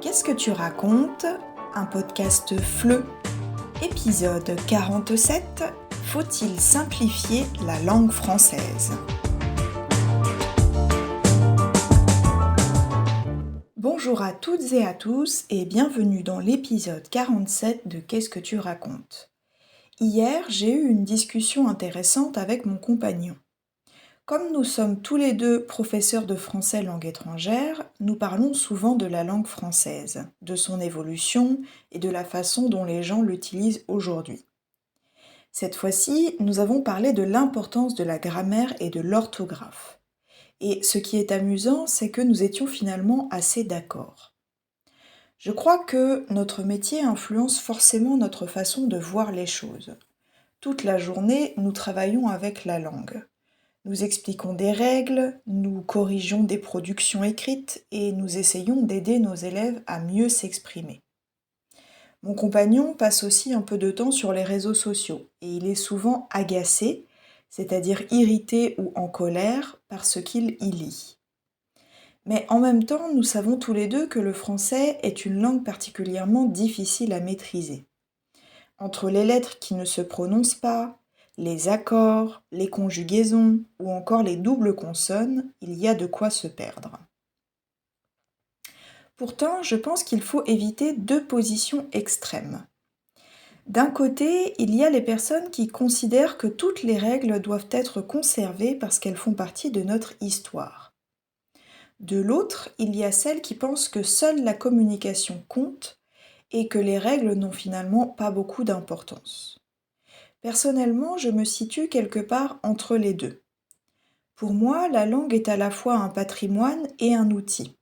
Qu'est-ce que tu racontes? Un podcast FLE. Épisode 47. Faut-il simplifier la langue française? Bonjour à toutes et à tous et bienvenue dans l'épisode 47 de Qu'est-ce que tu racontes? Hier, j'ai eu une discussion intéressante avec mon compagnon. Comme nous sommes tous les deux professeurs de français langue étrangère, nous parlons souvent de la langue française, de son évolution et de la façon dont les gens l'utilisent aujourd'hui. Cette fois-ci, nous avons parlé de l'importance de la grammaire et de l'orthographe. Et ce qui est amusant, c'est que nous étions finalement assez d'accord. Je crois que notre métier influence forcément notre façon de voir les choses. Toute la journée, nous travaillons avec la langue. Nous expliquons des règles, nous corrigeons des productions écrites et nous essayons d'aider nos élèves à mieux s'exprimer. Mon compagnon passe aussi un peu de temps sur les réseaux sociaux et il est souvent agacé, c'est-à-dire irrité ou en colère par ce qu'il y lit. Mais en même temps, nous savons tous les deux que le français est une langue particulièrement difficile à maîtriser. Entre les lettres qui ne se prononcent pas, les accords, les conjugaisons ou encore les doubles consonnes, il y a de quoi se perdre. Pourtant, je pense qu'il faut éviter deux positions extrêmes. D'un côté, il y a les personnes qui considèrent que toutes les règles doivent être conservées parce qu'elles font partie de notre histoire. De l'autre, il y a celles qui pensent que seule la communication compte et que les règles n'ont finalement pas beaucoup d'importance. Personnellement, je me situe quelque part entre les deux. Pour moi, la langue est à la fois un patrimoine et un outil.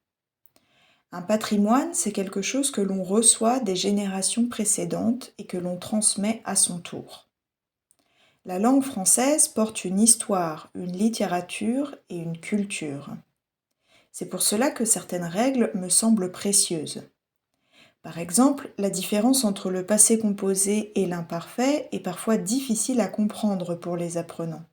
Un patrimoine, c'est quelque chose que l'on reçoit des générations précédentes et que l'on transmet à son tour. La langue française porte une histoire, une littérature et une culture. C'est pour cela que certaines règles me semblent précieuses. Par exemple, la différence entre le passé composé et l'imparfait est parfois difficile à comprendre pour les apprenants,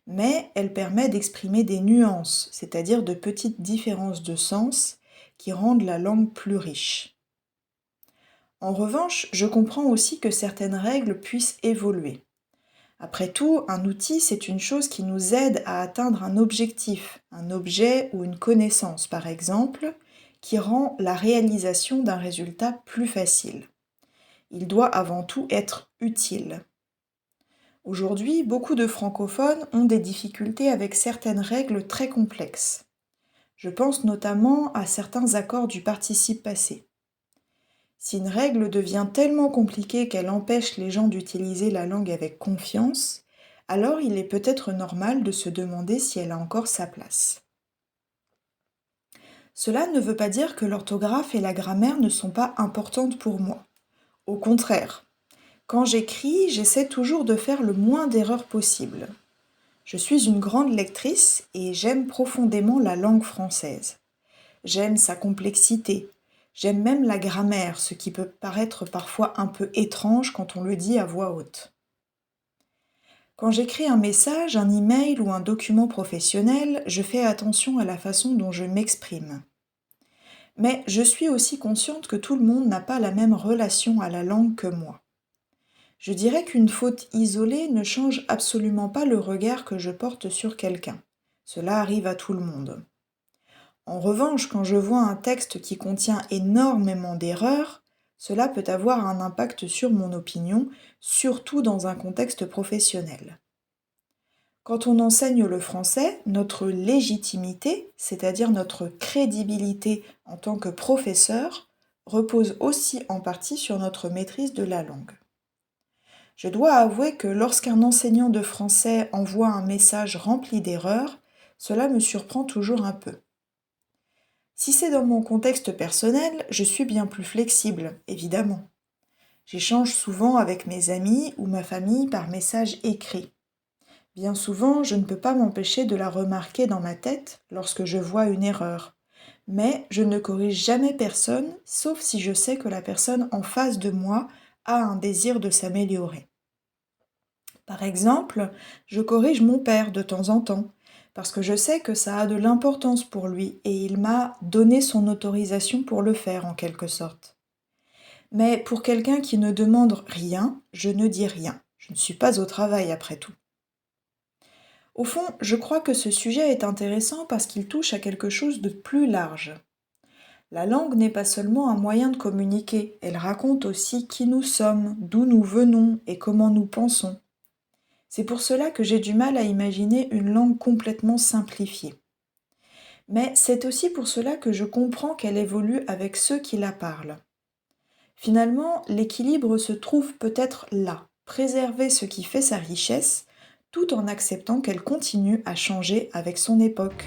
mais elle permet d'exprimer des nuances, c'est-à-dire de petites différences de sens qui rendent la langue plus riche. En revanche, je comprends aussi que certaines règles puissent évoluer. Après tout, un outil, c'est une chose qui nous aide à atteindre un objectif, un objet ou une connaissance par exemple, qui rend la réalisation d'un résultat plus facile. Il doit avant tout être utile. Aujourd'hui, beaucoup de francophones ont des difficultés avec certaines règles très complexes. Je pense notamment à certains accords du participe passé. Si une règle devient tellement compliquée qu'elle empêche les gens d'utiliser la langue avec confiance, alors il est peut-être normal de se demander si elle a encore sa place. Cela ne veut pas dire que l'orthographe et la grammaire ne sont pas importantes pour moi. Au contraire, quand j'écris, j'essaie toujours de faire le moins d'erreurs possible. Je suis une grande lectrice et j'aime profondément la langue française. J'aime sa complexité. J'aime même la grammaire, ce qui peut paraître parfois un peu étrange quand on le dit à voix haute. Quand j'écris un message, un email ou un document professionnel, je fais attention à la façon dont je m'exprime. Mais je suis aussi consciente que tout le monde n'a pas la même relation à la langue que moi. Je dirais qu'une faute isolée ne change absolument pas le regard que je porte sur quelqu'un. Cela arrive à tout le monde. En revanche, quand je vois un texte qui contient énormément d'erreurs, cela peut avoir un impact sur mon opinion, surtout dans un contexte professionnel. Quand on enseigne le français, notre légitimité, c'est-à-dire notre crédibilité en tant que professeur, repose aussi en partie sur notre maîtrise de la langue. Je dois avouer que lorsqu'un enseignant de français envoie un message rempli d'erreurs, cela me surprend toujours un peu. Si c'est dans mon contexte personnel, je suis bien plus flexible, évidemment. J'échange souvent avec mes amis ou ma famille par message écrit. Bien souvent, je ne peux pas m'empêcher de la remarquer dans ma tête lorsque je vois une erreur. Mais je ne corrige jamais personne, sauf si je sais que la personne en face de moi a un désir de s'améliorer. Par exemple, je corrige mon père de temps en temps, parce que je sais que ça a de l'importance pour lui et il m'a donné son autorisation pour le faire en quelque sorte. Mais pour quelqu'un qui ne demande rien, je ne dis rien. Je ne suis pas au travail après tout. Au fond, je crois que ce sujet est intéressant parce qu'il touche à quelque chose de plus large. La langue n'est pas seulement un moyen de communiquer, elle raconte aussi qui nous sommes, d'où nous venons et comment nous pensons. C'est pour cela que j'ai du mal à imaginer une langue complètement simplifiée. Mais c'est aussi pour cela que je comprends qu'elle évolue avec ceux qui la parlent. Finalement, l'équilibre se trouve peut-être là, préserver ce qui fait sa richesse, tout en acceptant qu'elle continue à changer avec son époque.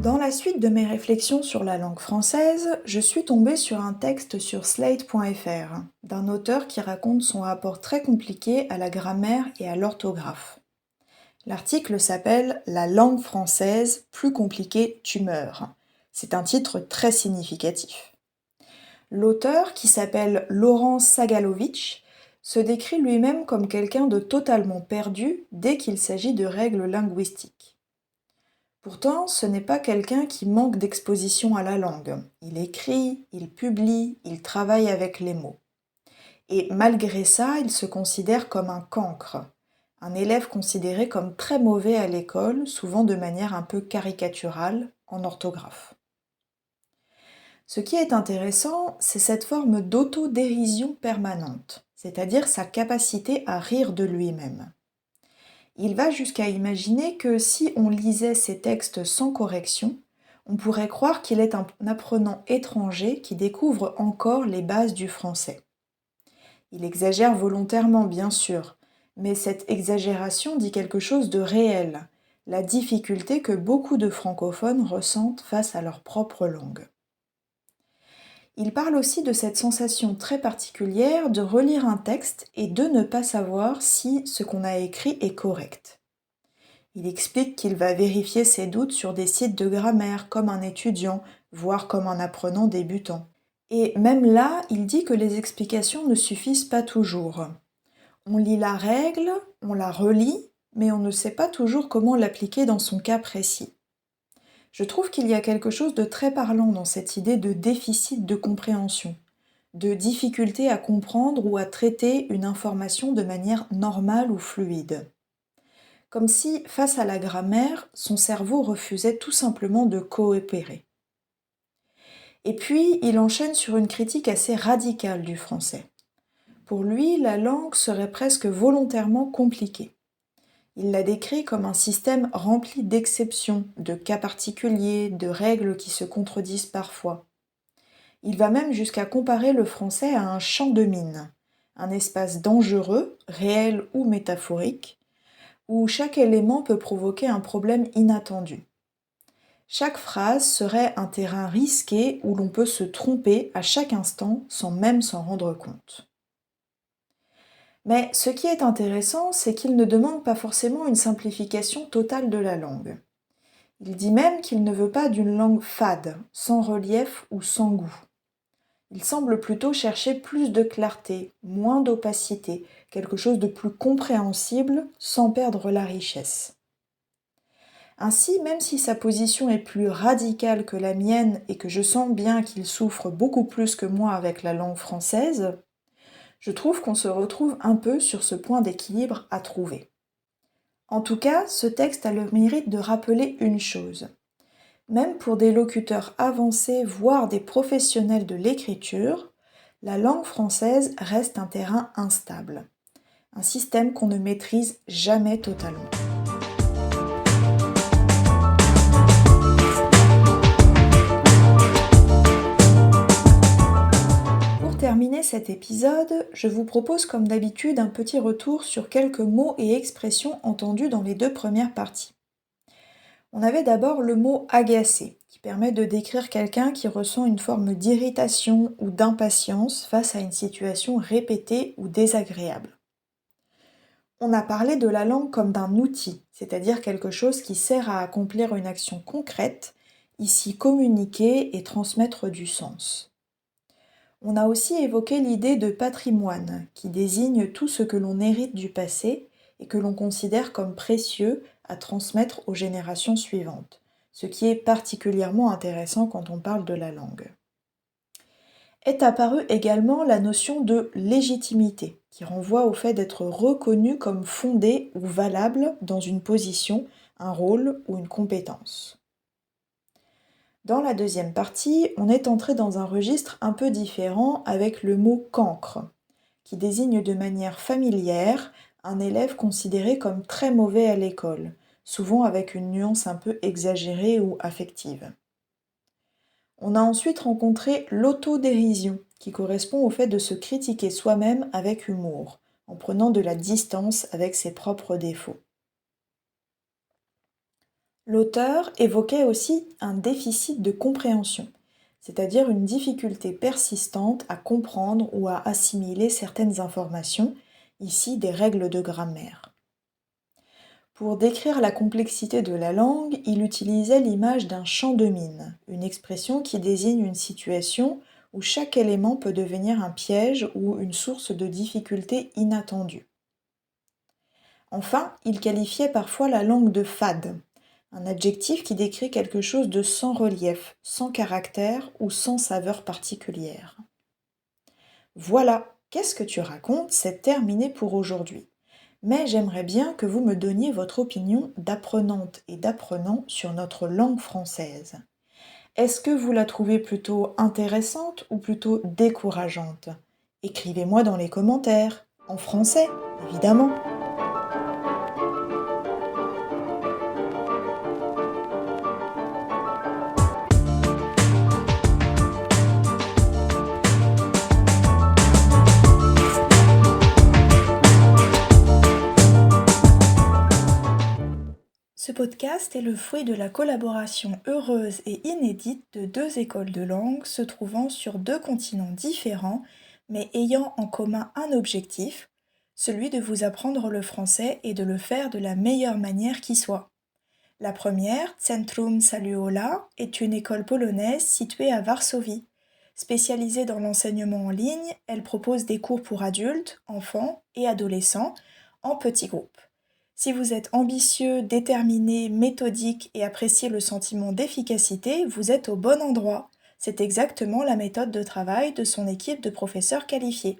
Dans la suite de mes réflexions sur la langue française, je suis tombée sur un texte sur slate.fr d'un auteur qui raconte son rapport très compliqué à la grammaire et à l'orthographe. L'article s'appelle La langue française, plus compliquée, tu meurs. C'est un titre très significatif. L'auteur, qui s'appelle Laurent Sagalovic, se décrit lui-même comme quelqu'un de totalement perdu dès qu'il s'agit de règles linguistiques. Pourtant, ce n'est pas quelqu'un qui manque d'exposition à la langue. Il écrit, il publie, il travaille avec les mots. Et malgré ça, il se considère comme un cancre, un élève considéré comme très mauvais à l'école, souvent de manière un peu caricaturale, en orthographe. Ce qui est intéressant, c'est cette forme d'autodérision permanente, c'est-à-dire sa capacité à rire de lui-même. Il va jusqu'à imaginer que si on lisait ses textes sans correction, on pourrait croire qu'il est un apprenant étranger qui découvre encore les bases du français. Il exagère volontairement, bien sûr, mais cette exagération dit quelque chose de réel, la difficulté que beaucoup de francophones ressentent face à leur propre langue. Il parle aussi de cette sensation très particulière de relire un texte et de ne pas savoir si ce qu'on a écrit est correct. Il explique qu'il va vérifier ses doutes sur des sites de grammaire comme un étudiant, voire comme un apprenant débutant. Et même là, il dit que les explications ne suffisent pas toujours. On lit la règle, on la relit, mais on ne sait pas toujours comment l'appliquer dans son cas précis. Je trouve qu'il y a quelque chose de très parlant dans cette idée de déficit de compréhension, de difficulté à comprendre ou à traiter une information de manière normale ou fluide. Comme si, face à la grammaire, son cerveau refusait tout simplement de coopérer. Et puis, il enchaîne sur une critique assez radicale du français. Pour lui, la langue serait presque volontairement compliquée. Il la décrit comme un système rempli d'exceptions, de cas particuliers, de règles qui se contredisent parfois. Il va même jusqu'à comparer le français à un champ de mine, un espace dangereux, réel ou métaphorique, où chaque élément peut provoquer un problème inattendu. Chaque phrase serait un terrain risqué où l'on peut se tromper à chaque instant sans même s'en rendre compte. Mais ce qui est intéressant, c'est qu'il ne demande pas forcément une simplification totale de la langue. Il dit même qu'il ne veut pas d'une langue fade, sans relief ou sans goût. Il semble plutôt chercher plus de clarté, moins d'opacité, quelque chose de plus compréhensible sans perdre la richesse. Ainsi, même si sa position est plus radicale que la mienne et que je sens bien qu'il souffre beaucoup plus que moi avec la langue française, je trouve qu'on se retrouve un peu sur ce point d'équilibre à trouver. En tout cas, ce texte a le mérite de rappeler une chose. Même pour des locuteurs avancés, voire des professionnels de l'écriture, la langue française reste un terrain instable, un système qu'on ne maîtrise jamais totalement. Pour terminer cet épisode, je vous propose comme d'habitude un petit retour sur quelques mots et expressions entendus dans les deux premières parties. On avait d'abord le mot agacé, qui permet de décrire quelqu'un qui ressent une forme d'irritation ou d'impatience face à une situation répétée ou désagréable. On a parlé de la langue comme d'un outil, c'est-à-dire quelque chose qui sert à accomplir une action concrète, ici communiquer et transmettre du sens. On a aussi évoqué l'idée de patrimoine, qui désigne tout ce que l'on hérite du passé et que l'on considère comme précieux à transmettre aux générations suivantes, ce qui est particulièrement intéressant quand on parle de la langue. Est apparue également la notion de légitimité, qui renvoie au fait d'être reconnu comme fondé ou valable dans une position, un rôle ou une compétence. Dans la deuxième partie, on est entré dans un registre un peu différent avec le mot cancre, qui désigne de manière familière un élève considéré comme très mauvais à l'école, souvent avec une nuance un peu exagérée ou affective. On a ensuite rencontré l'autodérision, qui correspond au fait de se critiquer soi-même avec humour, en prenant de la distance avec ses propres défauts. L'auteur évoquait aussi un déficit de compréhension, c'est-à-dire une difficulté persistante à comprendre ou à assimiler certaines informations, ici des règles de grammaire. Pour décrire la complexité de la langue, il utilisait l'image d'un champ de mine, une expression qui désigne une situation où chaque élément peut devenir un piège ou une source de difficultés inattendues. Enfin, il qualifiait parfois la langue de fade, un adjectif qui décrit quelque chose de sans relief, sans caractère ou sans saveur particulière. Voilà, qu'est-ce que tu racontes, c'est terminé pour aujourd'hui. Mais j'aimerais bien que vous me donniez votre opinion d'apprenante et d'apprenant sur notre langue française. Est-ce que vous la trouvez plutôt intéressante ou plutôt décourageante? Écrivez-moi dans les commentaires, en français, évidemment. Ce podcast est le fruit de la collaboration heureuse et inédite de deux écoles de langue se trouvant sur deux continents différents, mais ayant en commun un objectif, celui de vous apprendre le français et de le faire de la meilleure manière qui soit. La première, Centrum Saluola, est une école polonaise située à Varsovie. Spécialisée dans l'enseignement en ligne, elle propose des cours pour adultes, enfants et adolescents en petits groupes. Si vous êtes ambitieux, déterminé, méthodique et appréciez le sentiment d'efficacité, vous êtes au bon endroit. C'est exactement la méthode de travail de son équipe de professeurs qualifiés.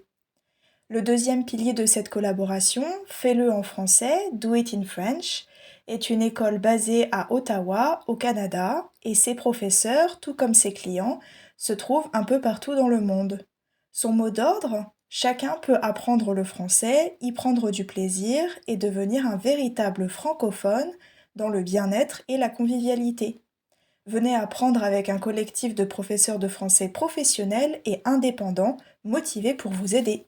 Le deuxième pilier de cette collaboration, Fais-le en français, Do It in French, est une école basée à Ottawa, au Canada, et ses professeurs, tout comme ses clients, se trouvent un peu partout dans le monde. Son mot d'ordre? Chacun peut apprendre le français, y prendre du plaisir et devenir un véritable francophone dans le bien-être et la convivialité. Venez apprendre avec un collectif de professeurs de français professionnels et indépendants motivés pour vous aider.